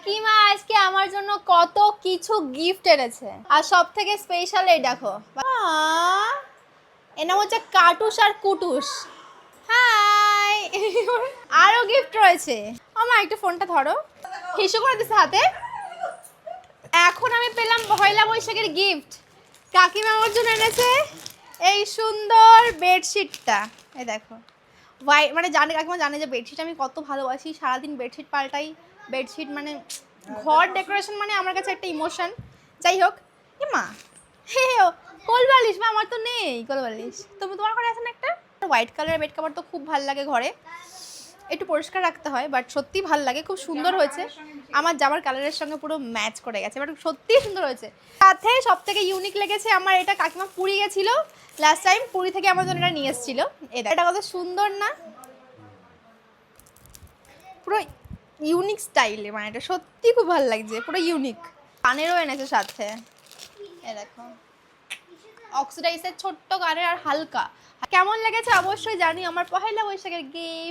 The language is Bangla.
কাকিমা আজকে আমার জন্য কত কিছু গিফট এনেছে, আর সব থেকে স্পেশাল এই দেখো, এর নাম হচ্ছে কাটুস আর কুটুস। হাই, আরো গিফট রয়েছে। আমার একটু ফোনটা ধরো, হিসু করে দিছে হাতে। এখন আমি পেলাম পয়লা বৈশাখের গিফট। কাকিমা আমার জন্য এনেছে এই সুন্দর বেডশিটটা। এই দেখো, মানে জানে কাকিমা জানে যে বেডশিট আমি কত ভালোবাসি, সারাদিন বেডশিট পাল্টাই। বেডশিট মানে ঘর ডেকোরেশন মানে আমার কাছে একটা ইমোশন। যাই হোক, এ মা, হে কোলবালিশ, মা আমার তো নেই কোলবালিশ। তোমার ঘরে আছে না একটা? হোয়াইট কালারের বেড কভার তো খুব ভালো লাগে ঘরে, একটু পরিষ্কার রাখতে হয়, বাট সত্যি ভালো লাগে, খুব সুন্দর হয়েছে। আমার জামার কালারের সঙ্গে পুরো ম্যাচ করে গেছে, বাট সত্যিই সুন্দর হয়েছে। সাথে সব থেকে ইউনিক লেগেছে আমার এটা, কাকিমা পুরী গেছিল লাস্ট টাইম, পুরী থেকে আমার জন্য এটা নিয়ে এসেছিল। এটা কত সুন্দর না, পুরো ইউনিক স্টাইলে, মানে এটা সত্যি খুব ভালো লাগছে, পুরো ইউনিক। কানেরও এনেছে সাথে, এ দেখো অক্সিডাইজের ছোট্ট কানের, আর হালকা। কেমন লেগেছে অবশ্যই জানি। আমার পহেলা বৈশাখের গিফট।